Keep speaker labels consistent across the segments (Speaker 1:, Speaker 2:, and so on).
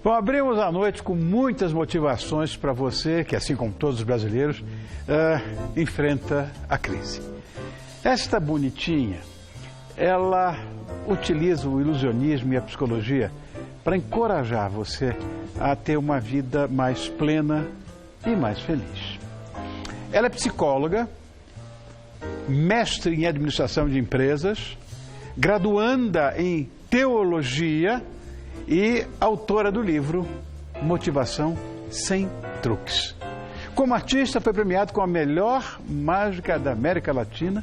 Speaker 1: Bom, abrimos a noite com muitas motivações para você, que assim como todos os brasileiros, enfrenta a crise. Esta bonitinha, ela utiliza o ilusionismo e a psicologia para encorajar você a ter uma vida mais plena e mais feliz. Ela é psicóloga, mestre em administração de empresas, graduanda em teologia e autora do livro Motivação Sem Truques. Como artista, foi premiado com a melhor mágica da América Latina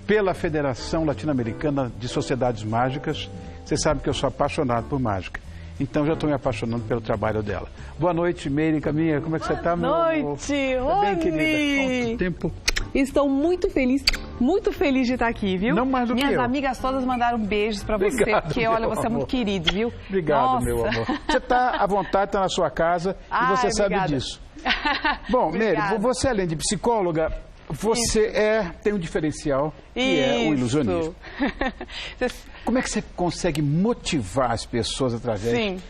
Speaker 1: pela Federação Latino-Americana de Sociedades Mágicas. Você sabe que eu sou apaixonado por mágica, então já estou me apaixonando pelo trabalho dela. Boa noite, Meire Caminha, como é que você está, meu amor?
Speaker 2: Boa noite, Rony!
Speaker 1: Bem, querida, quanto tempo?
Speaker 2: Estou muito feliz de estar aqui, viu?
Speaker 1: Não mais do que eu.
Speaker 2: Minhas amigas todas mandaram beijos pra você,
Speaker 1: Obrigado,
Speaker 2: porque olha, você é
Speaker 1: amor.
Speaker 2: muito querido, viu?
Speaker 1: Obrigado,
Speaker 2: Nossa.
Speaker 1: meu amor. Você está à vontade, está na sua casa e você sabe disso. Bom, Meire, você além de psicóloga, você tem um diferencial, que é o ilusionismo. Como é que você consegue motivar as pessoas através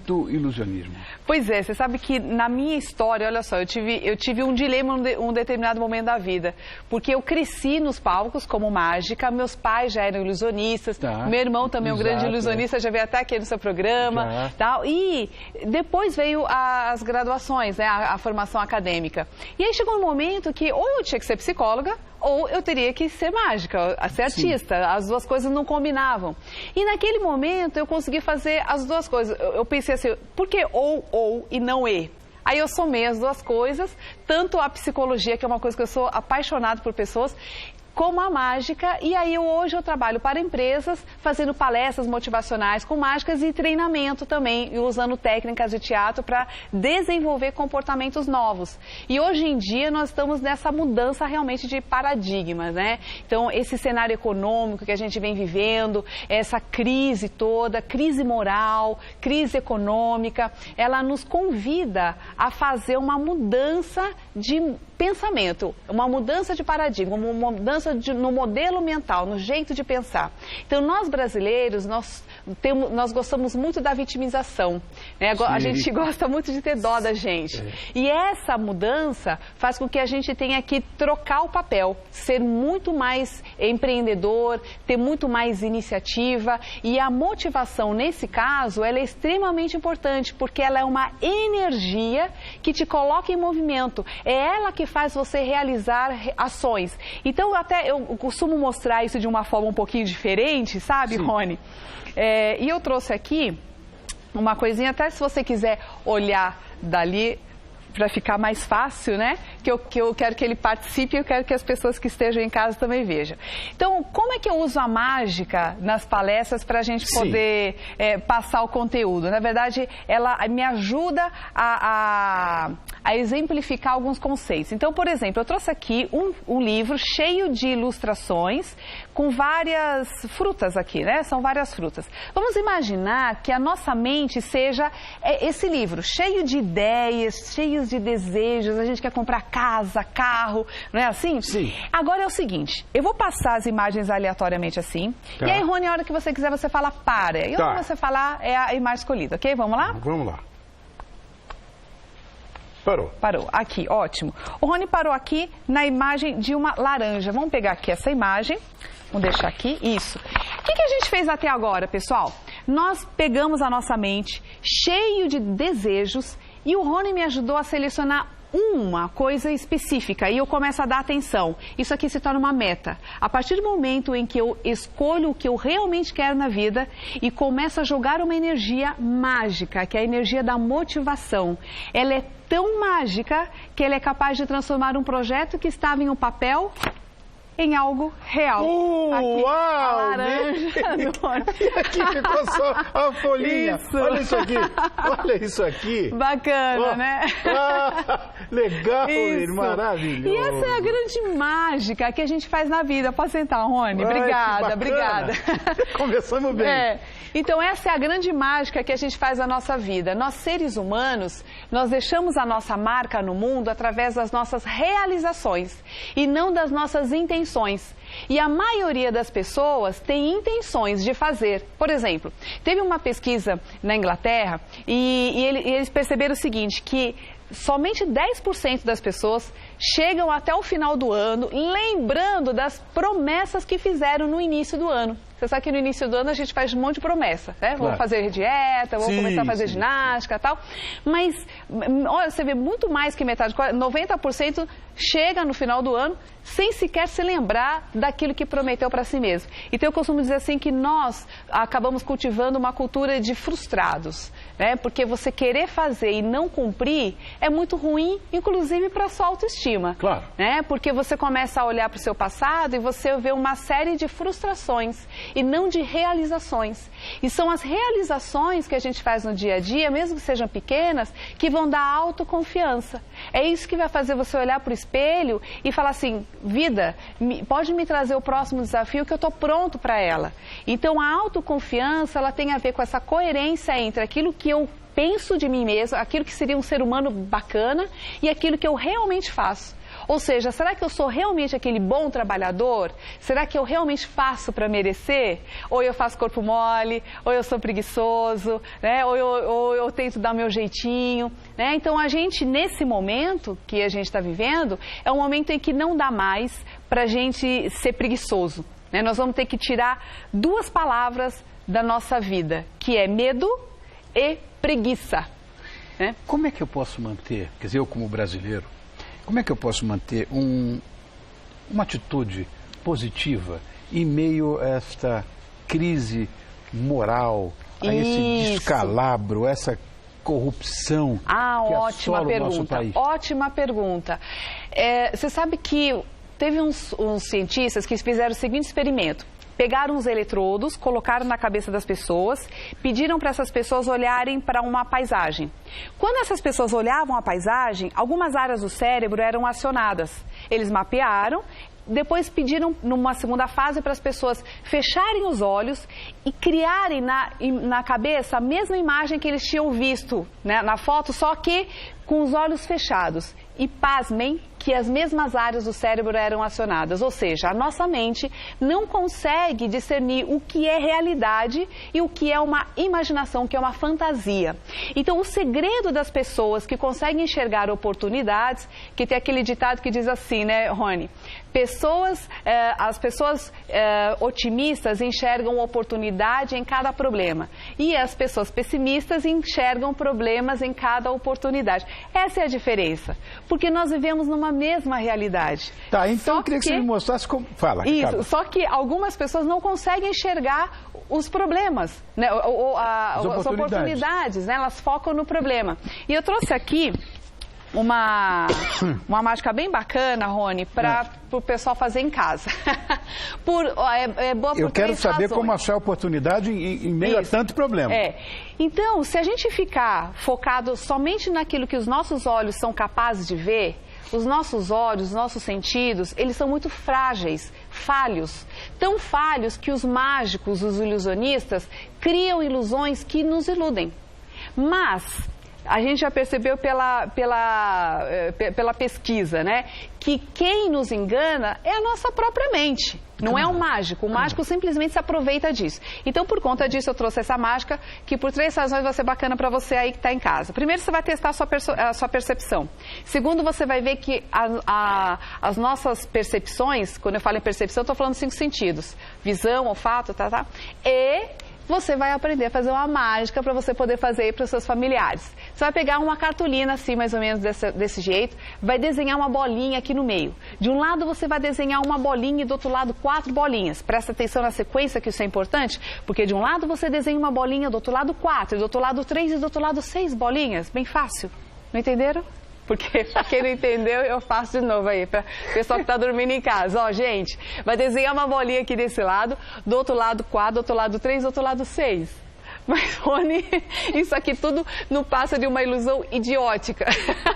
Speaker 1: do ilusionismo?
Speaker 2: Pois é, você sabe que na minha história, olha só, eu tive um dilema em um determinado momento da vida, porque eu cresci nos palcos como mágica, meus pais já eram ilusionistas, meu irmão também é um grande ilusionista, já veio até aqui no seu programa, tal, e depois veio as graduações, né, a formação acadêmica. E aí chegou um momento que ou eu tinha que ser psicóloga, ou eu teria que ser mágica, ser artista. As duas coisas não combinavam. E naquele momento eu consegui fazer as duas coisas. Eu pensei assim, por que ou e não e? Aí eu somei as duas coisas, tanto a psicologia, que é uma coisa que eu sou apaixonada por pessoas, como a mágica, e aí hoje eu trabalho para empresas, fazendo palestras motivacionais com mágicas e treinamento também, e usando técnicas de teatro para desenvolver comportamentos novos. E hoje em dia nós estamos nessa mudança realmente de paradigmas, né? Então esse cenário econômico que a gente vem vivendo, essa crise toda, crise moral, crise econômica, ela nos convida a fazer uma mudança de pensamento, uma mudança de paradigma, uma mudança no modelo mental, no jeito de pensar. Então, nós brasileiros, nós gostamos muito da vitimização, né? A gente gosta muito de ter dó da gente. E essa mudança faz com que a gente tenha que trocar o papel, ser muito mais empreendedor, ter muito mais iniciativa. E a motivação, nesse caso, ela é extremamente importante, porque ela é uma energia que te coloca em movimento. É ela que faz você realizar ações. Então, até eu costumo mostrar isso de uma forma um pouquinho diferente, sabe, Rony? E eu trouxe aqui uma coisinha, até se você quiser olhar dali, para ficar mais fácil, né? Que eu quero que ele participe e eu quero que as pessoas que estejam em casa também vejam. Então, como é que eu uso a mágica nas palestras para a gente poder passar o conteúdo? Na verdade, ela me ajuda a exemplificar alguns conceitos. Então, por exemplo, eu trouxe aqui um livro cheio de ilustrações com várias frutas aqui, né? São várias frutas. Vamos imaginar que a nossa mente seja esse livro, cheio de ideias, cheio de desejos, a gente quer comprar casa, carro, não é assim?
Speaker 1: Sim.
Speaker 2: Agora é o seguinte, eu vou passar as imagens aleatoriamente assim, e aí, Rony, a hora que você quiser, você fala para. E a hora que você falar é a imagem escolhida, ok? Vamos lá?
Speaker 1: Vamos lá. Parou.
Speaker 2: Parou. Aqui, ótimo. O Rony parou aqui na imagem de uma laranja. Vamos pegar aqui essa imagem. Vamos deixar aqui. Isso. O que a gente fez até agora, pessoal? Nós pegamos a nossa mente cheio de desejos e o Rony me ajudou a selecionar uma coisa específica e eu começo a dar atenção. Isso aqui se torna uma meta. A partir do momento em que eu escolho o que eu realmente quero na vida e começo a jogar uma energia mágica, que é a energia da motivação. Ela é tão mágica que ela é capaz de transformar um projeto que estava em um papel em algo real. Aqui,
Speaker 1: uau!
Speaker 2: A laranja.
Speaker 1: E aqui ficou só a folhinha.
Speaker 2: Isso.
Speaker 1: Olha isso aqui. Olha isso aqui.
Speaker 2: Bacana, né?
Speaker 1: Legal,
Speaker 2: Isso.
Speaker 1: maravilhoso.
Speaker 2: E essa é a grande mágica que a gente faz na vida. Pode sentar, Rony. Obrigada, obrigada.
Speaker 1: Começamos bem.
Speaker 2: Então, essa é a grande mágica que a gente faz na nossa vida. Nós, seres humanos, nós deixamos a nossa marca no mundo através das nossas realizações e não das nossas intenções. E a maioria das pessoas tem intenções de fazer. Por exemplo, teve uma pesquisa na Inglaterra e eles perceberam o seguinte, que somente 10% das pessoas chegam até o final do ano lembrando das promessas que fizeram no início do ano. Você sabe que no início do ano a gente faz um monte de promessa, né? Claro. Vou fazer dieta, vou começar a fazer ginástica e tal. Mas, olha, você vê muito mais que metade, 90% chega no final do ano sem sequer se lembrar daquilo que prometeu para si mesmo. Então eu costumo dizer assim que nós acabamos cultivando uma cultura de frustrados, né? Porque você querer fazer e não cumprir é muito ruim, inclusive para a sua autoestima.
Speaker 1: Claro.
Speaker 2: Né? Porque você começa a olhar para o seu passado e você vê uma série de frustrações e não de realizações. E são as realizações que a gente faz no dia a dia, mesmo que sejam pequenas, que vão dar autoconfiança. É isso que vai fazer você olhar para o espelho e falar assim, vida, pode me trazer o próximo desafio que eu estou pronto para ela. Então a autoconfiança, ela tem a ver com essa coerência entre aquilo que eu penso de mim mesmo, aquilo que seria um ser humano bacana e aquilo que eu realmente faço. Ou seja, será que eu sou realmente aquele bom trabalhador? Será que eu realmente faço para merecer? Ou eu faço corpo mole, ou eu sou preguiçoso, né? ou eu tento dar meu jeitinho. Né? Então, a gente, nesse momento que a gente está vivendo, é um momento em que não dá mais para a gente ser preguiçoso. Né? Nós vamos ter que tirar duas palavras da nossa vida, que é medo e preguiça. Né?
Speaker 1: Como é que eu posso manter, quer dizer, eu como brasileiro, como é que eu posso manter uma atitude positiva em meio a esta crise moral, a esse descalabro, essa corrupção que assola o nosso país?
Speaker 2: Ótima pergunta. Você sabe que teve uns cientistas que fizeram o seguinte experimento. Pegaram os eletrodos, colocaram na cabeça das pessoas, pediram para essas pessoas olharem para uma paisagem. Quando essas pessoas olhavam a paisagem, algumas áreas do cérebro eram acionadas. Eles mapearam, depois pediram, numa segunda fase, para as pessoas fecharem os olhos e criarem na cabeça a mesma imagem que eles tinham visto, né, na foto, só que com os olhos fechados. E pasmem que as mesmas áreas do cérebro eram acionadas, ou seja, a nossa mente não consegue discernir o que é realidade e o que é uma imaginação, o que é uma fantasia. Então, o segredo das pessoas que conseguem enxergar oportunidades, que tem aquele ditado que diz assim, né, Rony? As pessoas otimistas enxergam oportunidade em cada problema e as pessoas pessimistas enxergam problemas em cada oportunidade. Essa é a diferença, porque nós vivemos numa mesma realidade.
Speaker 1: Tá, então eu queria que você me mostrasse como... Fala, Ricardo.
Speaker 2: Isso, só que algumas pessoas não conseguem enxergar os problemas, né, as oportunidades, né, elas focam no problema. E eu trouxe aqui uma mágica bem bacana, Rony, para o pessoal fazer em casa.
Speaker 1: Eu quero saber como achar oportunidade em meio a tanto problema.
Speaker 2: Então, se a gente ficar focado somente naquilo que os nossos olhos são capazes de ver, os nossos olhos, os nossos sentidos, eles são muito frágeis, falhos. Tão falhos que os mágicos, os ilusionistas, criam ilusões que nos iludem. Mas a gente já percebeu pela pesquisa, né, que quem nos engana é a nossa própria mente, não é o mágico. O mágico simplesmente se aproveita disso. Então, por conta disso, eu trouxe essa mágica que por 3 razões vai ser bacana para você aí que está em casa. Primeiro, você vai testar a sua percepção. Segundo, você vai ver que as nossas percepções, quando eu falo em percepção, eu estou falando 5 sentidos. Visão, olfato, e você vai aprender a fazer uma mágica para você poder fazer aí para os seus familiares. Você vai pegar uma cartolina assim, mais ou menos desse jeito, vai desenhar uma bolinha aqui no meio. De um lado você vai desenhar uma bolinha e do outro lado 4 bolinhas. Presta atenção na sequência, que isso é importante, porque de um lado você desenha uma bolinha, do outro lado 4, do outro lado 3 e do outro lado 6 bolinhas. Bem fácil. Não entenderam? Porque para quem não entendeu, eu faço de novo aí, para o pessoal que está dormindo em casa. Ó, gente, vai desenhar uma bolinha aqui desse lado, do outro lado 4, do outro lado 3, do outro lado 6. Mas, Rony, isso aqui tudo não passa de uma ilusão idiótica.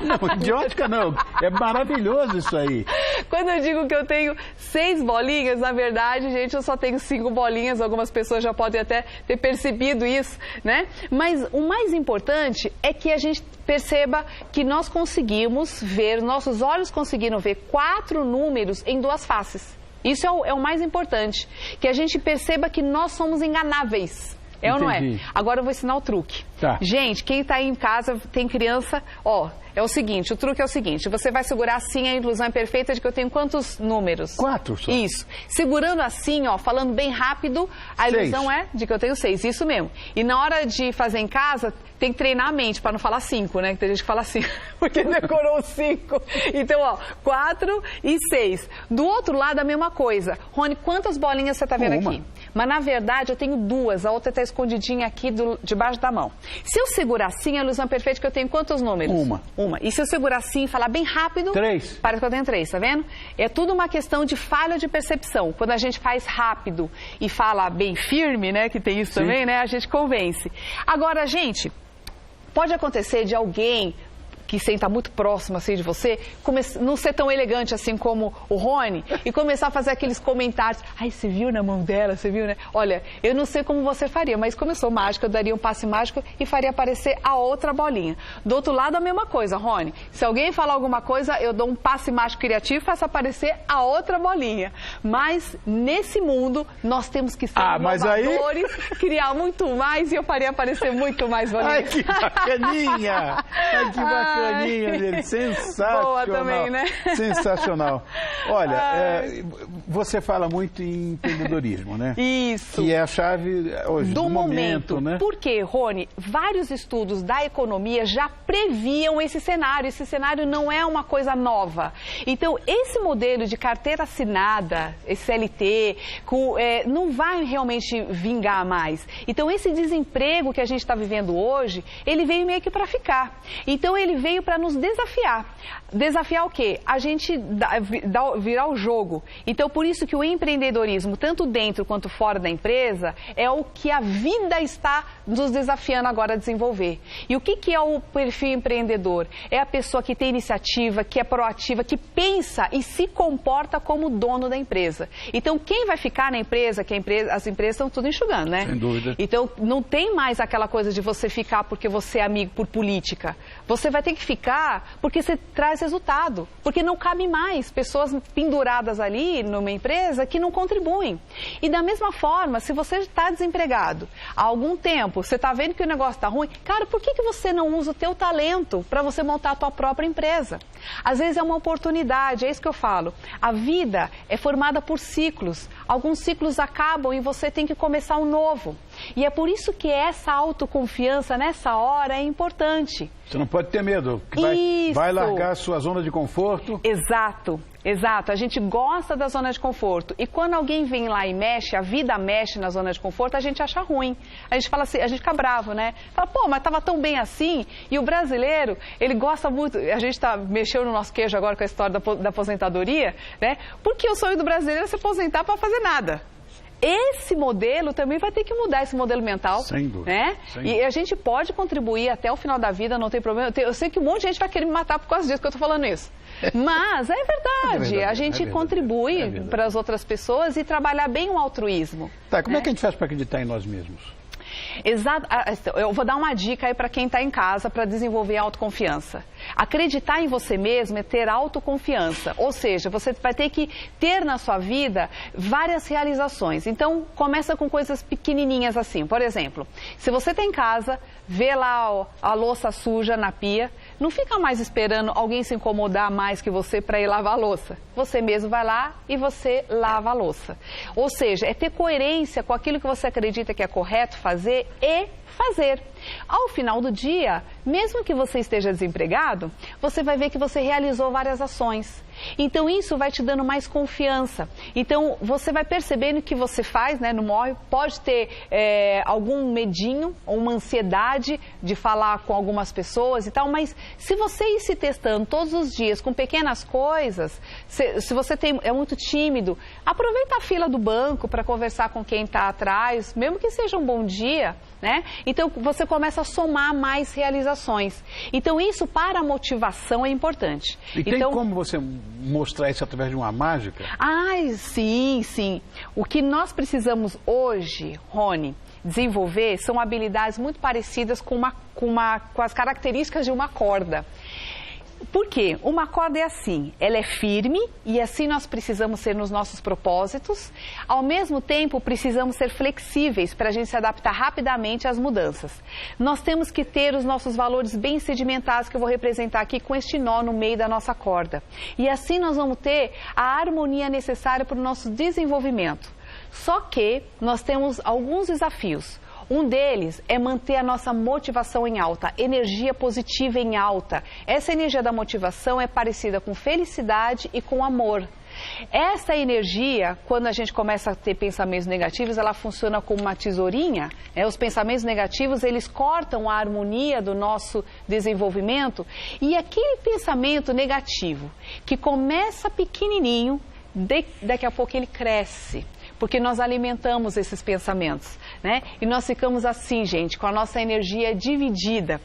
Speaker 1: Não, idiótica não. É maravilhoso isso aí.
Speaker 2: Quando eu digo que eu tenho 6 bolinhas, na verdade, gente, eu só tenho 5 bolinhas. Algumas pessoas já podem até ter percebido isso, né? Mas o mais importante é que a gente perceba que nós conseguimos ver, nossos olhos conseguiram ver 4 números em 2 faces. Isso é o mais importante, que a gente perceba que nós somos enganáveis. É ou não é? Agora eu vou ensinar o truque.
Speaker 1: Tá.
Speaker 2: Gente, quem está aí em casa, tem criança, ó, é o seguinte, o truque é o seguinte, você vai segurar assim, a ilusão é perfeita de que eu tenho quantos números?
Speaker 1: 4 só.
Speaker 2: Isso. Segurando assim, ó, falando bem rápido, a ilusão é de que eu tenho 6, isso mesmo. E na hora de fazer em casa, tem que treinar a mente, para não falar 5, né? Que tem gente que fala 5, porque decorou 5. Então, ó, 4 e 6. Do outro lado, a mesma coisa. Rony, quantas bolinhas você está vendo aqui? Mas, na verdade, eu tenho 2. A outra está escondidinha aqui debaixo da mão. Se eu segurar assim, a ilusão perfeita é que eu tenho quantos números? Uma. E se eu segurar assim e falar bem rápido...
Speaker 1: 3.
Speaker 2: Parece que eu tenho 3, tá vendo? É tudo uma questão de falha de percepção. Quando a gente faz rápido e fala bem firme, né? Que tem isso também, né? A gente convence. Agora, gente, pode acontecer de alguém que senta muito próximo assim de você, não ser tão elegante assim como o Rony e começar a fazer aqueles comentários. Ai, você viu na mão dela, você viu, né? Olha, eu não sei como você faria, mas como eu sou mágica, eu daria um passe mágico e faria aparecer a outra bolinha. Do outro lado, a mesma coisa, Rony. Se alguém falar alguma coisa, eu dou um passe mágico criativo e faço aparecer a outra bolinha. Mas, nesse mundo, nós temos que ser inovadores, criar muito mais e eu faria aparecer muito mais bolinhas.
Speaker 1: Ai, que bacaninha! Ai, que bacaninha! Dele. Sensacional.
Speaker 2: Boa também, né?
Speaker 1: Sensacional. Olha, você fala muito em empreendedorismo, né?
Speaker 2: Isso.
Speaker 1: Que é a chave hoje do momento, né?
Speaker 2: Por quê, Rony? Vários estudos da economia já previam esse cenário. Esse cenário não é uma coisa nova. Então, esse modelo de carteira assinada, esse CLT, não vai realmente vingar mais. Então, esse desemprego que a gente está vivendo hoje, ele veio meio que para ficar. Então, ele veio para nos desafiar. Desafiar o quê? A gente virar o jogo. Então, por isso que o empreendedorismo, tanto dentro quanto fora da empresa, é o que a vida está nos desafiando agora a desenvolver. E o que é o perfil empreendedor? É a pessoa que tem iniciativa, que é proativa, que pensa e se comporta como dono da empresa. Então, quem vai ficar na empresa, as empresas estão tudo enxugando, né?
Speaker 1: Sem dúvida.
Speaker 2: Então, não tem mais aquela coisa de você ficar porque você é amigo por política. Você vai ter que ficar porque você traz resultado. Porque não cabe mais pessoas penduradas ali numa empresa que não contribuem. E da mesma forma, se você está desempregado há algum tempo, você está vendo que o negócio está ruim, cara, por que você não usa o teu talento para você montar a tua própria empresa? Às vezes é uma oportunidade, é isso que eu falo. A vida é formada por ciclos. Alguns ciclos acabam e você tem que começar um novo. E é por isso que essa autoconfiança nessa hora é importante.
Speaker 1: Você não pode ter medo, vai largar a sua zona de conforto.
Speaker 2: Exato. A gente gosta da zona de conforto. E quando alguém vem lá e mexe, a vida mexe na zona de conforto, a gente acha ruim. A gente fala assim, a gente fica bravo, né? Fala, pô, mas estava tão bem assim. E o brasileiro, ele gosta muito. A gente mexeu no nosso queijo agora com a história da aposentadoria, né? Porque o sonho do brasileiro é se aposentar para fazer nada. Esse modelo também vai ter que mudar, esse modelo mental.
Speaker 1: Sem dúvida.
Speaker 2: Né? E a gente pode contribuir até o final da vida, não tem problema. Eu sei que um monte de gente vai querer me matar por causa disso que eu estou falando isso. Mas é verdade, a gente contribui para as outras pessoas e trabalhar bem o altruísmo.
Speaker 1: Tá, como é que a gente faz para acreditar em nós mesmos?
Speaker 2: Exato. Eu vou dar uma dica aí para quem está em casa para desenvolver a autoconfiança. Acreditar em você mesmo é ter autoconfiança. Ou seja, você vai ter que ter na sua vida várias realizações. Então, começa com coisas pequenininhas assim. Por exemplo, se você está em casa, vê lá a louça suja na pia, não fica mais esperando alguém se incomodar mais que você para ir lavar a louça. Você mesmo vai lá e você lava a louça. Ou seja, é ter coerência com aquilo que você acredita que é correto fazer e fazer. Ao final do dia, mesmo que você esteja desempregado, você vai ver que você realizou várias ações. Então, isso vai te dando mais confiança. Então, você vai percebendo que você faz, né, no morre, pode ter algum medinho, ou uma ansiedade de falar com algumas pessoas e tal, mas se você ir se testando todos os dias com pequenas coisas, se você é muito tímido, aproveita a fila do banco para conversar com quem está atrás, mesmo que seja um bom dia, né? Então, você começa a somar mais realizações. Então, isso para a motivação é importante.
Speaker 1: E tem como você mostrar isso através de uma mágica?
Speaker 2: Sim. O que nós precisamos hoje, Rony, desenvolver são habilidades muito parecidas com as características de uma corda. Por quê? Uma corda é assim, ela é firme e assim nós precisamos ser nos nossos propósitos. Ao mesmo tempo, precisamos ser flexíveis para a gente se adaptar rapidamente às mudanças. Nós temos que ter os nossos valores bem sedimentados, que eu vou representar aqui com este nó no meio da nossa corda. E assim nós vamos ter a harmonia necessária para o nosso desenvolvimento. Só que nós temos alguns desafios. Um deles é manter a nossa motivação em alta, energia positiva em alta. Essa energia da motivação é parecida com felicidade e com amor. Essa energia, quando a gente começa a ter pensamentos negativos, ela funciona como uma tesourinha. Os pensamentos negativos, eles cortam a harmonia do nosso desenvolvimento. E aquele pensamento negativo, que começa pequenininho, daqui a pouco ele cresce. Porque nós alimentamos esses pensamentos, né? E nós ficamos assim, gente, com a nossa energia dividida.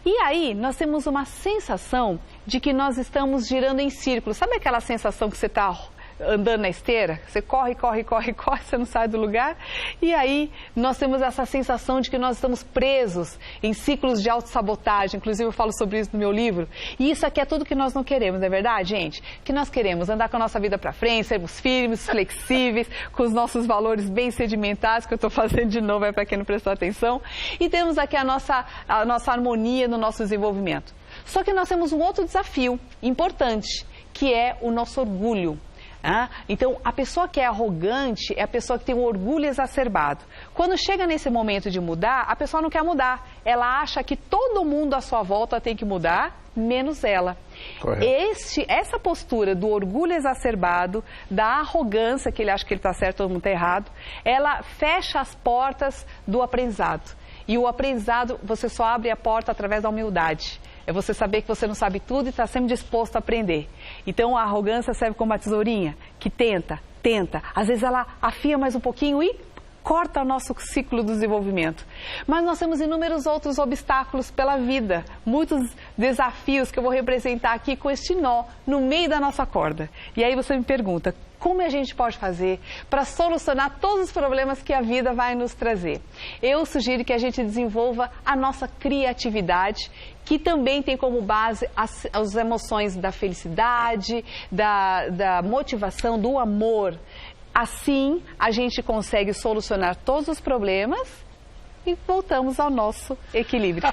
Speaker 2: E aí, nós temos uma sensação de que nós estamos girando em círculo. Sabe aquela sensação que você está andando na esteira? Você corre, corre, corre, corre, você não sai do lugar. E aí, nós temos essa sensação de que nós estamos presos em ciclos de autossabotagem. Inclusive, eu falo sobre isso no meu livro. E isso aqui é tudo que nós não queremos, não é verdade, gente? Que nós queremos andar com a nossa vida para frente, sermos firmes, flexíveis, com os nossos valores bem sedimentados, que eu estou fazendo de novo, é para quem não prestou atenção. E temos aqui a nossa harmonia no nosso desenvolvimento. Só que nós temos um outro desafio importante, que é o nosso orgulho. Então, a pessoa que é arrogante é a pessoa que tem um orgulho exacerbado. Quando chega nesse momento de mudar, a pessoa não quer mudar. Ela acha que todo mundo à sua volta tem que mudar, menos ela. Essa postura do orgulho exacerbado, da arrogância, que ele acha que ele está certo, todo mundo está errado, ela fecha as portas do aprendizado. E o aprendizado, você só abre a porta através da humildade. É você saber que você não sabe tudo e está sempre disposto a aprender. Então, a arrogância serve como uma tesourinha que tenta. Às vezes ela afia mais um pouquinho e corta o nosso ciclo do desenvolvimento. Mas nós temos inúmeros outros obstáculos pela vida. Muitos desafios que eu vou representar aqui com este nó no meio da nossa corda. E aí você me pergunta, como a gente pode fazer para solucionar todos os problemas que a vida vai nos trazer? Eu sugiro que a gente desenvolva a nossa criatividade, que também tem como base as emoções da felicidade, da motivação, do amor. Assim, a gente consegue solucionar todos os problemas e voltamos ao nosso equilíbrio.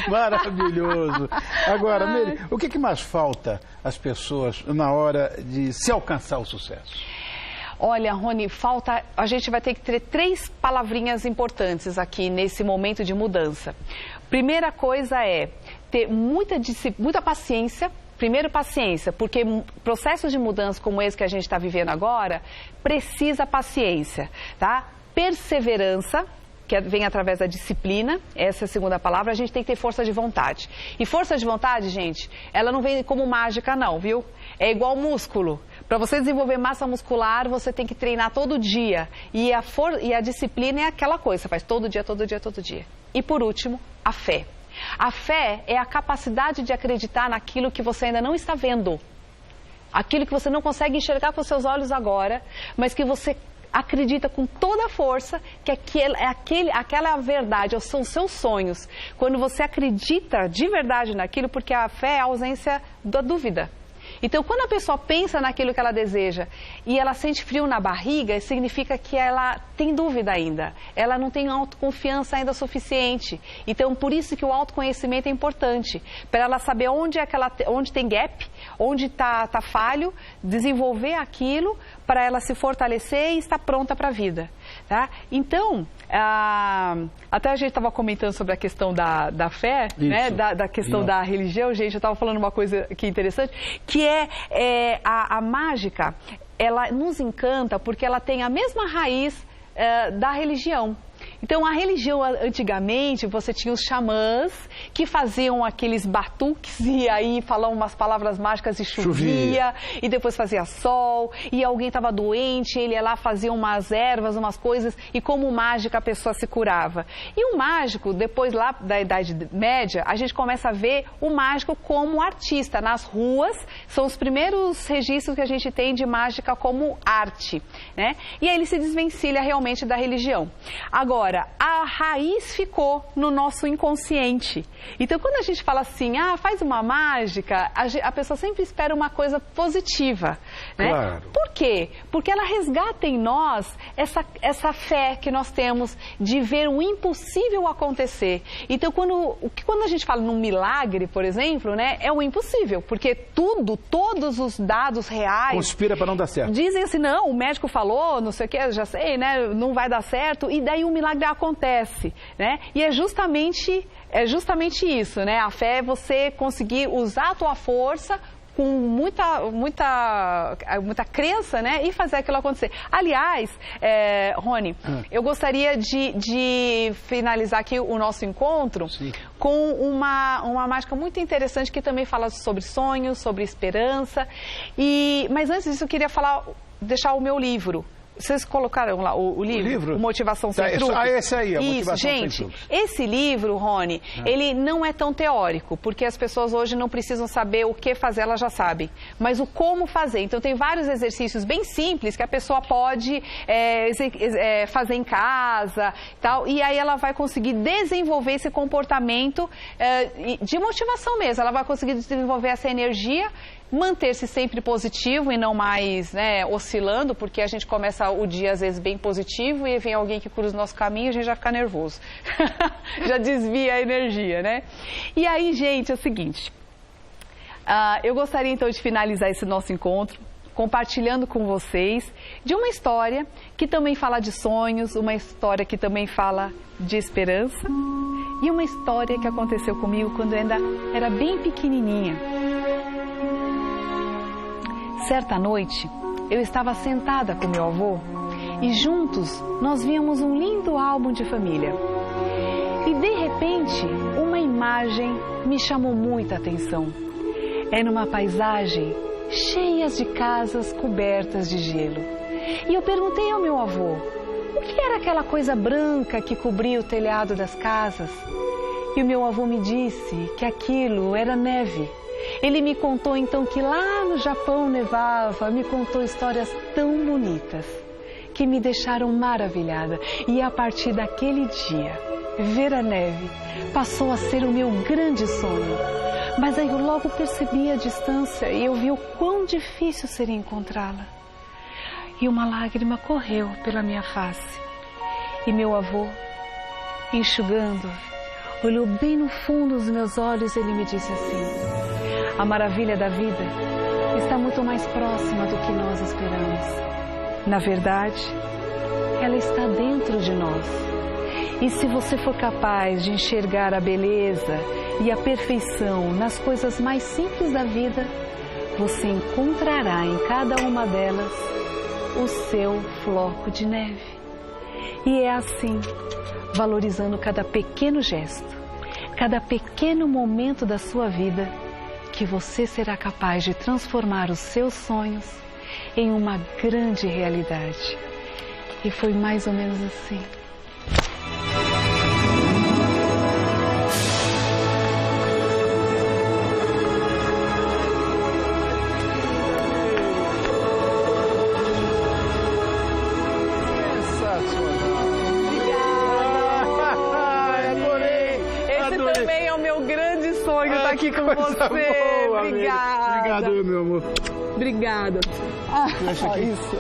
Speaker 1: Maravilhoso. Agora, Meire, o que mais falta às pessoas na hora de se alcançar o sucesso?
Speaker 2: Olha, Rony, a gente vai ter que ter 3 palavrinhas importantes aqui nesse momento de mudança. Primeira coisa é ter muita paciência. Primeiro, paciência, porque processos de mudança como esse que a gente está vivendo agora, precisa paciência, tá? Perseverança, que vem através da disciplina, essa é a segunda palavra, a gente tem que ter força de vontade. E força de vontade, gente, ela não vem como mágica não, viu? É igual músculo. Para você desenvolver massa muscular, você tem que treinar todo dia. E a disciplina é aquela coisa, você faz todo dia, todo dia, todo dia. E por último, a fé. A fé é a capacidade de acreditar naquilo que você ainda não está vendo. Aquilo que você não consegue enxergar com seus olhos agora, mas que você acredita com toda a força que aquela é a verdade, são os seus sonhos. Quando você acredita de verdade naquilo, porque a fé é a ausência da dúvida. Então, quando a pessoa pensa naquilo que ela deseja e ela sente frio na barriga, significa que ela tem dúvida ainda. Ela não tem autoconfiança ainda suficiente. Então, por isso que o autoconhecimento é importante. Para ela saber onde tem gap, onde está falho, desenvolver aquilo para ela se fortalecer e estar pronta para a vida. Tá? Então, até a gente estava comentando sobre a questão da fé, né? da questão da religião. Gente, eu estava falando uma coisa que é interessante, que a mágica, ela nos encanta porque ela tem a mesma raiz da religião. Então, a religião, antigamente, você tinha os xamãs que faziam aqueles batuques e aí falavam umas palavras mágicas e chovia, e depois fazia sol, e alguém estava doente, ele ia lá, fazia umas ervas, umas coisas, e como mágica a pessoa se curava. E o mágico, depois lá da Idade Média, a gente começa a ver o mágico como artista. Nas ruas, são os primeiros registros que a gente tem de mágica como arte, né? E aí ele se desvencilha realmente da religião. Agora, Agora, a raiz ficou no nosso inconsciente. Então, quando a gente fala assim, faz uma mágica, a pessoa sempre espera uma coisa positiva, né?
Speaker 1: Claro.
Speaker 2: Por quê? Porque ela resgata em nós essa fé que nós temos de ver o impossível acontecer. Então, quando a gente fala num milagre, por exemplo, né, é o impossível, porque todos os dados reais...
Speaker 3: Conspira para não dar certo.
Speaker 2: Dizem assim, não, o médico falou, não sei o que, já sei, né, não vai dar certo, e daí o milagre acontece, né? E é justamente isso, né? A fé é você conseguir usar a tua força com muita crença, né? E fazer aquilo acontecer. Aliás, Rony, eu gostaria de finalizar aqui o nosso encontro com uma mágica muito interessante que também fala sobre sonhos, sobre esperança. Mas antes disso, eu queria deixar o meu livro. Vocês colocaram lá o livro? Motivação Sem Truques?
Speaker 1: Esse aí, a Motivação Sem
Speaker 2: Gente,
Speaker 1: Truques.
Speaker 2: Esse livro, Rony, ele não é tão teórico, porque as pessoas hoje não precisam saber o que fazer, elas já sabem, mas o como fazer. Então, tem vários exercícios bem simples que a pessoa pode fazer em casa e tal, e aí ela vai conseguir desenvolver esse comportamento de motivação mesmo. Ela vai conseguir desenvolver essa energia, manter-se sempre positivo e não mais, né, oscilando, porque a gente começa o dia às vezes bem positivo e vem alguém que cruza o nosso caminho e a gente já fica nervoso. Já desvia a energia, né? E aí, gente, é o seguinte, eu gostaria então de finalizar esse nosso encontro compartilhando com vocês de uma história que também fala de sonhos, uma história que também fala de esperança e uma história que aconteceu comigo quando eu ainda era bem pequenininha. Certa noite, eu estava sentada com meu avô e juntos nós víamos um lindo álbum de família. E de repente, uma imagem me chamou muita atenção. Era uma paisagem cheia de casas cobertas de gelo. E eu perguntei ao meu avô, o que era aquela coisa branca que cobria o telhado das casas? E o meu avô me disse que aquilo era neve. Ele me contou então que lá no Japão nevava, me contou histórias tão bonitas que me deixaram maravilhada. E a partir daquele dia, ver a neve passou a ser o meu grande sonho. Mas aí eu logo percebi a distância e eu vi o quão difícil seria encontrá-la. E uma lágrima correu pela minha face. E meu avô, enxugando, olhou bem no fundo dos meus olhos e ele me disse assim: a maravilha da vida está muito mais próxima do que nós esperamos. Na verdade, ela está dentro de nós. E se você for capaz de enxergar a beleza e a perfeição nas coisas mais simples da vida, você encontrará em cada uma delas o seu floco de neve. E é assim, valorizando cada pequeno gesto, cada pequeno momento da sua vida, que você será capaz de transformar os seus sonhos em uma grande realidade. E foi mais ou menos assim. Aqui com você.
Speaker 1: Boa,
Speaker 2: obrigada.
Speaker 1: Obrigado, meu amor.
Speaker 2: Obrigada.
Speaker 1: Só isso.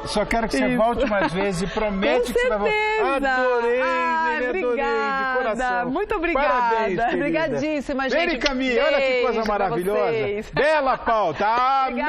Speaker 1: Só quero que você volte mais vezes e promete
Speaker 2: com
Speaker 1: que você vai voltar. Adorei,
Speaker 2: obrigada.
Speaker 1: De coração.
Speaker 2: Muito obrigada.
Speaker 1: Parabéns,
Speaker 2: obrigadíssima, gente.
Speaker 1: Vem, Camille, olha que coisa maravilhosa. Bela pauta. Amei.